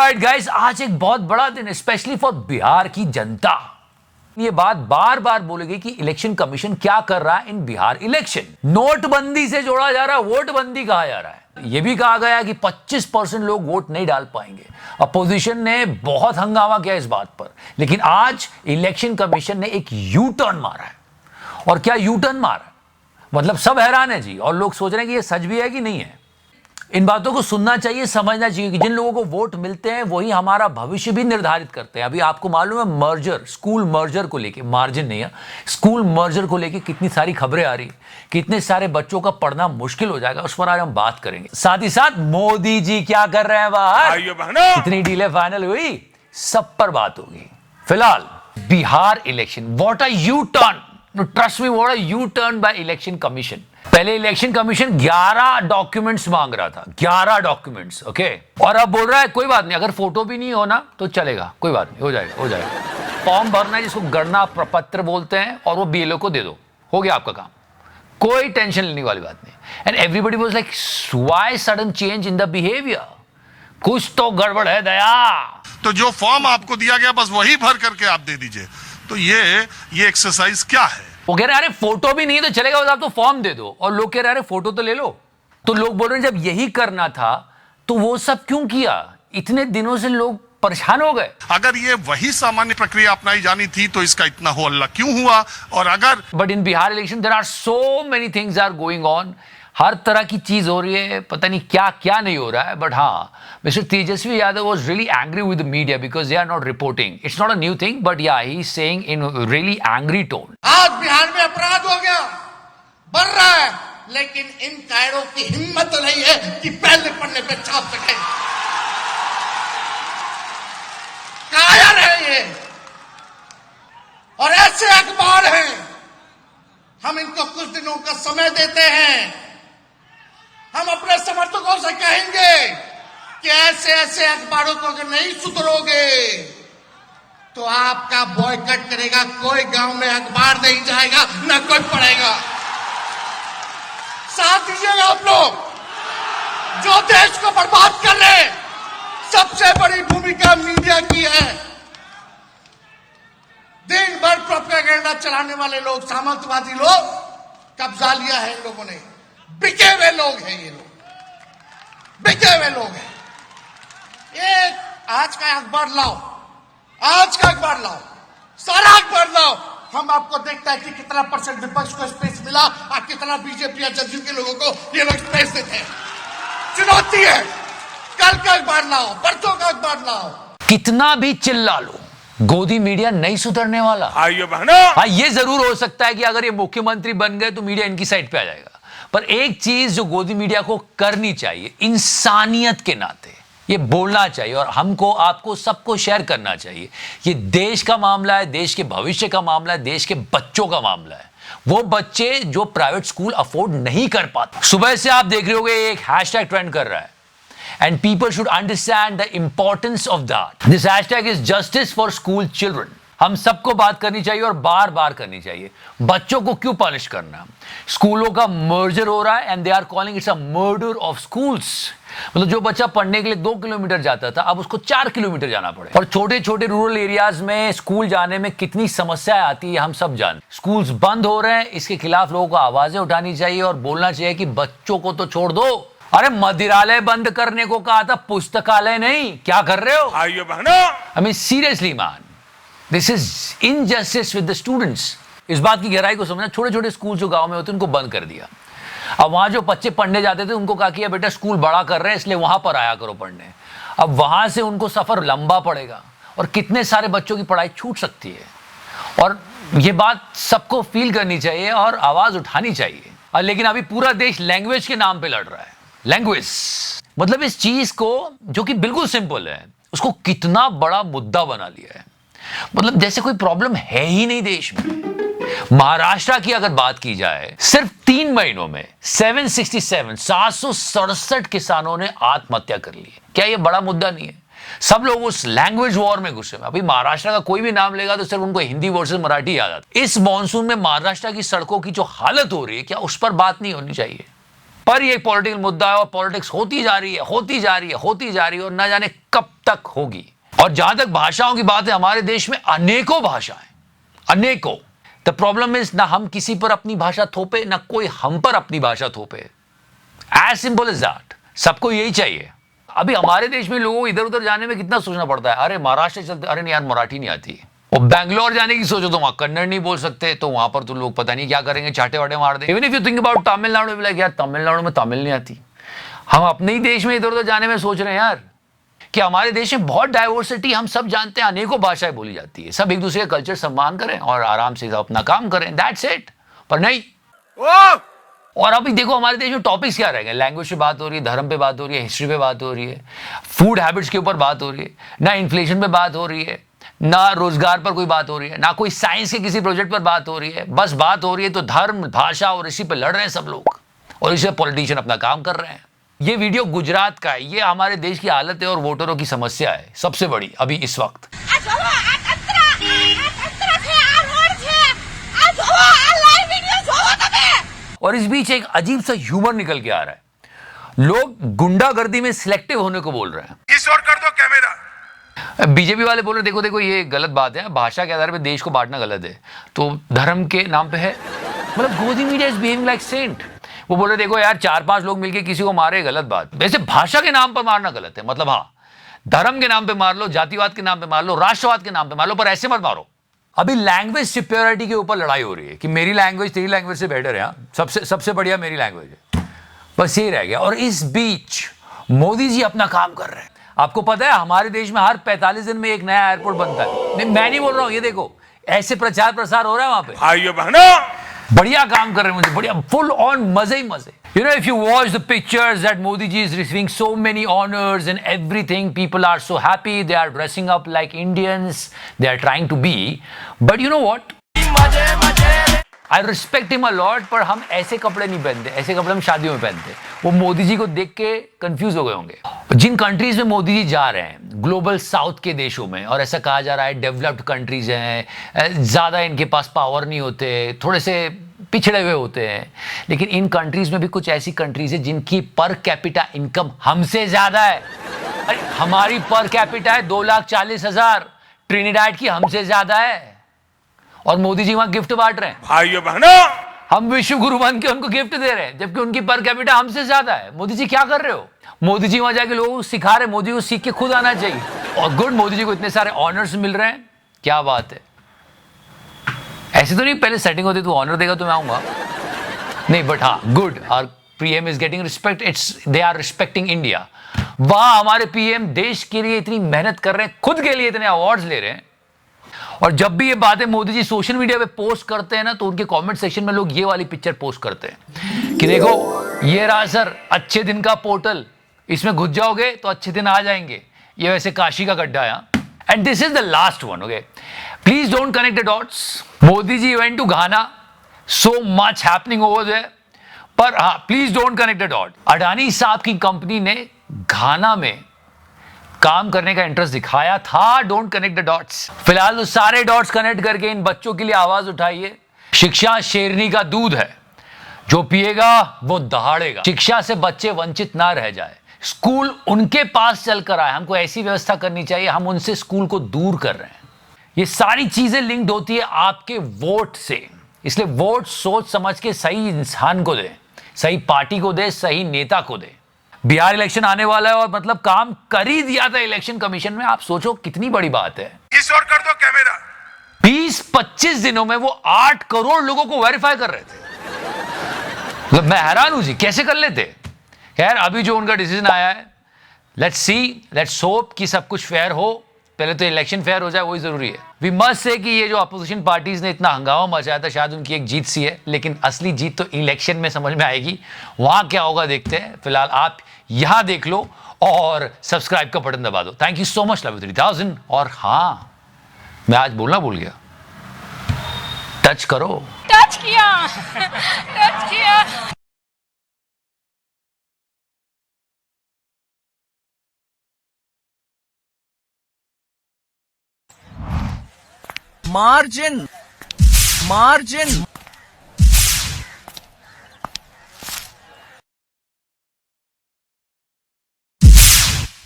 Alright guys, आज एक बहुत बड़ा दिन है स्पेशली फॉर बिहार की जनता। ये बात बार बार बोलेगी कि इलेक्शन कमीशन क्या कर रहा है इन बिहार इलेक्शन। नोटबंदी से जोड़ा जा रहा है, वोटबंदी कहा जा रहा है। यह भी कहा गया कि 25% लोग वोट नहीं डाल पाएंगे। अपोजिशन ने बहुत हंगामा किया इस बात पर, लेकिन आज इलेक्शन कमीशन ने एक यू टर्न मारा है। और क्या यू टर्न मारा, मतलब सब हैरान है जी, और लोग सोच रहे हैं कि ये सच भी है कि नहीं है। इन बातों को सुनना चाहिए, समझना चाहिए कि जिन लोगों को वोट मिलते हैं वही हमारा भविष्य भी निर्धारित करते हैं। अभी आपको मालूम है मर्जर, स्कूल मर्जर को लेके, मार्जिन नहीं है, स्कूल मर्जर को लेके कितनी सारी खबरें आ रही, कितने सारे बच्चों का पढ़ना मुश्किल हो जाएगा, उस पर आज हम बात करेंगे। साथ ही साथ मोदी जी क्या कर रहे हैं बाहर, कितनी डीले फाइनल हुई, सब पर बात होगी। फिलहाल Bihar election, what a U turn, trust me, what a U turn by election commission. पहले इलेक्शन कमीशन 11 डॉक्यूमेंट्स मांग रहा था, 11 डॉक्यूमेंट्स, ओके, और अब बोल रहा है कोई बात नहीं, अगर फोटो भी नहीं होना तो चलेगा, कोई बात नहीं, हो जाएगा। फॉर्म भरना है जिसको गणना प्रपत्र बोलते हैं, और वो बीएलओ को दे दो, हो गया आपका काम, कोई टेंशन लेने वाली बात नहीं। And everybody was like why sudden change in the behaviour, कुछ तो गड़बड़ है दया। तो जो फॉर्म आपको दिया गया बस वही भर करके आप दे दीजिए। तो ये एक्सरसाइज क्या है? वो कह रहे हैं अरे फोटो भी नहीं है तो चलेगा, बस आप तो फॉर्म दे दो, और लोग कह रहे हैं अरे फोटो तो ले लो। तो लोग बोल रहे हैं जब यही करना था तो वो सब क्यों किया, इतने दिनों से लोग परेशान हो गए। अगर ये वही सामान्य प्रक्रिया अपनाई जानी थी तो इसका इतना हो हल्ला क्यों हुआ? और अगर but in Bihar election there are so many things are going on, हर तरह की चीज हो रही है, पता नहीं क्या क्या नहीं हो रहा है। बट हाँ, mister Tejashwi Yadav was really angry with the media because they are not reporting. It's not a new thing, but yeah he is saying in really angry tone. आज बिहार में अपराध हो गया, बढ़ रहा है, लेकिन इन कायरों की हिम्मत नहीं है कि पहले पन्ने पे छाप सके। कायर है ये, और ऐसे अखबार हैं, हम इनको कुछ दिनों का समय देते हैं। हम अपने समर्थकों से कहेंगे कि ऐसे अखबारों को अगर नहीं सुधरोगे तो आपका बॉयकॉट करेगा, कोई गांव में अखबार नहीं जाएगा, ना कोई पढ़ेगा। साथ दीजिएगा आप लोग, जो देश को बर्बाद कर रहे, सबसे बड़ी भूमिका मीडिया की है। दिन भर प्रोपेगेंडा चलाने वाले लोग, सामंतवादी लोग, कब्जा लिया है इन लोगों ने। बिके हुए लोग हैं ये लोग, बिके हुए लोग हैं। एक आज का अखबार लाओ, आज का अखबार लाओ, सारा अखबार लाओ, हम आपको देखता है कि कितना परसेंट विपक्ष को स्पेस मिला और कितना बीजेपी या जदयू के लोगों को ये लोग स्पेस देते हैं। चुनौती है, कल का अखबार लाओ, परसों का अखबार लाओ। कितना भी चिल्ला लो, गोदी मीडिया नहीं सुधरने वाला। आइए बहनों, हाँ, ये जरूर हो सकता है कि अगर ये मुख्यमंत्री बन गए तो मीडिया इनकी साइड पे आ जाएगा। पर एक चीज जो गोदी मीडिया को करनी चाहिए, इंसानियत के नाते ये बोलना चाहिए, और हमको, आपको, सबको शेयर करना चाहिए। ये देश का मामला है, देश के भविष्य का मामला है, देश के बच्चों का मामला है। वो बच्चे जो प्राइवेट स्कूल अफोर्ड नहीं कर पाते। सुबह से आप देख रहे होंगे एक हैशटैग ट्रेंड कर रहा है, and people should understand the importance of that. This hashtag is justice for school children. हम सबको बात करनी चाहिए और बार बार करनी चाहिए। बच्चों को क्यों पनिश करना? स्कूलों का मर्जर हो रहा है and they are calling it's a murder of schools. मतलब जो बच्चा पढ़ने के लिए 2 किलोमीटर जाता था, अब उसको 4 किलोमीटर जाना पड़े। और छोटे छोटे रूरल एरियाज में स्कूल जाने में कितनी समस्याएं आती है हम सब जानते। स्कूल्स बंद हो रहे हैं, इसके खिलाफ लोगों को आवाजें उठानी चाहिए और बोलना चाहिए कि बच्चों को तो छोड़ दो। अरे मदिरालय बंद करने को कहा था, पुस्तकालय नहीं, क्या कर रहे हो? आइए बहनों, I mean seriously man, this is injustice with the students. इस बात की गहराई को समझना। छोटे छोटे स्कूल जो गांव में होते हैं उनको बंद कर दिया। अब वहां जो बच्चे पढ़ने जाते थे उनको कहा कि बेटा स्कूल बड़ा कर रहे हैं इसलिए वहां पर आया करो पढ़ने। अब वहां से उनको सफर लंबा पड़ेगा और कितने सारे बच्चों की पढ़ाई छूट सकती है। और ये बात सबको फील करनी चाहिए और आवाज उठानी चाहिए। लेकिन अभी पूरा देश लैंग्वेज के नाम पे लड़ रहा है। लैंग्वेज मतलब इस चीज को जो कि बिल्कुल सिंपल है, उसको कितना बड़ा मुद्दा बना लिया है। मतलब जैसे कोई प्रॉब्लम है ही नहीं देश में। महाराष्ट्र की अगर बात की जाए, सिर्फ 3 महीनों में 767 किसानों ने आत्महत्या कर ली। क्या यह बड़ा मुद्दा नहीं है? सब लोग उस लैंग्वेज वॉर में घुसे। अभी महाराष्ट्र का कोई भी नाम लेगा तो सिर्फ उनको हिंदी वर्सेस मराठी याद आता है। इस मॉनसून में महाराष्ट्र की सड़कों की जो हालत हो रही है, क्या उस पर बात नहीं होनी चाहिए? पर ये एक पॉलिटिकल मुद्दा है और पॉलिटिक्स होती जा रही है, होती जा रही है, होती जा रही है और न जाने कब तक होगी। और जहां तक भाषाओं की बात है, हमारे देश में अनेकों भाषाएं, अनेकों। द प्रॉब्लम इज ना हम किसी पर अपनी भाषा थोपे, ना कोई हम पर अपनी भाषा थोपे। As simple is that. सबको यही चाहिए। अभी हमारे देश में लोगों को इधर उधर जाने में कितना सोचना पड़ता है। अरे महाराष्ट्र चलते, अरे नहीं यार मराठी नहीं आती। और बैंगलोर जाने की सोचो तो वहां कन्नड़ नहीं बोल सकते, तो वहां पर तो लोग पता नहीं क्या करेंगे, चाटे वाटे मार देंगे। Even if you think about Tamil Nadu, like यार तमिलनाडु में तमिल नहीं आती। हम अपने ही देश में इधर उधर जाने में सोच रहे हैं यार कि हमारे देश में बहुत डाइवर्सिटी, हम सब जानते हैं, अनेकों भाषाएं बोली जाती है। सब एक दूसरे का कल्चर सम्मान करें और आराम से अपना काम करें, दैट्स इट। पर नहीं। और अभी देखो हमारे देश में टॉपिक्स क्या रह गए। लैंग्वेज पे बात हो रही है, धर्म पे बात हो रही है, हिस्ट्री पे बात हो रही है, फूड हैबिट्स के ऊपर बात हो रही है, ना इन्फ्लेशन पे बात हो रही है, ना रोजगार पर कोई बात हो रही है, ना कोई साइंस के किसी प्रोजेक्ट पर बात हो रही है। बस बात हो रही है तो धर्म, भाषा और इसी पे लड़ रहे हैं सब लोग, और इसे पॉलिटिशियन अपना काम कर रहे हैं। ये वीडियो गुजरात का है। ये हमारे देश की हालत है और वोटरों की समस्या है सबसे बड़ी अभी इस वक्त। और इस बीच एक अजीब सा ह्यूमर निकल के आ रहा है। लोग गुंडागर्दी में सिलेक्टिव होने को बोल रहे हैं। इस और कर दो कैमरा। बीजेपी वाले बोल रहे देखो देखो ये गलत बात है, भाषा के आधार पे देश को बांटना गलत है, तो धर्म के नाम पे है। मतलब Godi media is behaving like saint. वो बोल रहे देखो यार 4-5 लोग मिलकर किसी को मारे, गलत बात। वैसे भाषा के नाम पर मारना गलत है। मतलब हाँ, धर्म के नाम पे मार लो, जातिवाद के नाम पे मार लो, राष्ट्रवाद के नाम पे मार लो, पर ऐसे मत मारो। अभी लैंग्वेज सुपेरियरिटी के ऊपर लड़ाई हो रही है कि मेरी लैंग्वेज तेरी लैंग्वेज से बेटर है, सबसे बढ़िया मेरी लैंग्वेज है। बस ये रह गया। और इस बीच मोदी जी अपना काम कर रहे हैं। आपको पता है हमारे देश में हर 45 दिन में एक नया एयरपोर्ट बनता है। नहीं, मैं नहीं बोल रहा हूं, ये देखो ऐसे प्रचार प्रसार हो रहा है वहां पे। भाइयों बहनों, बढ़िया काम कर रहे हैं, मुझे बढ़िया, फुल ऑन मजे ही मजे। You know, if you watch the pictures that Modi ji is receiving so many honors and everything, people are so happy, they are dressing up like Indians, they are trying to be. But you know what? I respect him a lot, पर हम ऐसे कपड़े नहीं पहनते, ऐसे कपड़े हम शादियों में पहनते। वो मोदी जी को देख के कंफ्यूज हो गए होंगे। जिन कंट्रीज में मोदी जी जा रहे हैं, ग्लोबल साउथ के देशों में, और ऐसा कहा जा रहा है डेवलप्ड कंट्रीज हैं, ज़्यादा इनके पास पावर नहीं होते, थोड़े से पिछड़े हुए होते हैं। लेकिन इन कंट्रीज में भी कुछ ऐसी कंट्रीज है जिनकी पर कैपिटा इनकम हमसे ज़्यादा है। अरे हमारी पर कैपिटा है 2,40,000, ट्रिनिडाड की हमसे ज़्यादा है, और मोदी जी वहां गिफ्ट बांट रहे हैं। भाइयों बहनों, हम विश्व गुरु बन के उनको गिफ्ट दे रहे हैं, जबकि उनकी पर कैपिटा हमसे ज्यादा है। मोदी जी क्या कर रहे हो? मोदी जी वहां जाके लोगों को सिखा रहे, मोदी को सीख के खुद आना चाहिए। और गुड, मोदी जी को इतने सारे ऑनर्स मिल रहे हैं, क्या बात है। ऐसे तो नहीं पहले सेटिंग होती तो ऑनर देगा तो मैं आऊंगा, नहीं, बट हाँ good, our PM is getting respect, it's they are respecting India. वाह, हमारे पीएम देश के लिए इतनी मेहनत कर रहे हैं, खुद के लिए इतने अवार्ड्स ले रहे हैं। और जब भी ये बातें मोदी जी सोशल मीडिया पे पोस्ट करते हैं ना, तो उनके कमेंट सेक्शन में लोग ये वाली पिक्चर पोस्ट करते हैं कि देखो ये रहा सर अच्छे दिन का पोर्टल, इसमें घुस जाओगे तो अच्छे दिन आ जाएंगे। ये वैसे काशी का गड्ढा है। And this is the last one, okay, please don't connect the dots. Modi ji went to Ghana, so much happening over there, पर हाँ please don't connect the dot. Adani साहब की कंपनी ने घाना में काम करने का इंटरेस्ट दिखाया था। Don't connect the dots. फिलहाल तो सारे डॉट्स कनेक्ट करके इन बच्चों के लिए आवाज उठाइए। शिक्षा शेरनी का दूध है, जो पिएगा वो दहाड़ेगा। शिक्षा से बच्चे वंचित ना रह जाए, स्कूल उनके पास चलकर आए। हमको ऐसी व्यवस्था करनी चाहिए, हम उनसे स्कूल को दूर कर रहे हैं। ये सारी चीजें लिंक्ड होती है आपके वोट से, इसलिए वोट सोच समझ के सही इंसान को दे, सही पार्टी को दे, सही नेता को दे। बिहार इलेक्शन आने वाला है और मतलब काम कर ही दिया था इलेक्शन कमीशन में। आप सोचो कितनी बड़ी बात है। इस और कर दो कैमरा। 20-25 दिनों में वो 8 करोड़ लोगों को वेरीफाई कर रहे थे। मतलब मैं हैरान हूं जी, कैसे कर लेते। खैर अभी जो उनका डिसीजन आया है, लेट्स सी, लेट्स होप कि सब कुछ फेयर हो। पहले तो इलेक्शन फेयर हो जाए, वही जरूरी है। वी मस्ट से कि ये जो अपोजिशन पार्टीज ने इतना हंगामा मचाया था, शायद उनकी एक जीत सी है, लेकिन असली जीत तो इलेक्शन में समझ में आएगी। वहां क्या होगा देखते हैं। फिलहाल आप यहां देख लो और सब्सक्राइब का बटन दबा दो। Thank you so much, love you 3000। और हाँ, मैं आज बोलना भूल गया, टच करो। टच किया टच किया। margin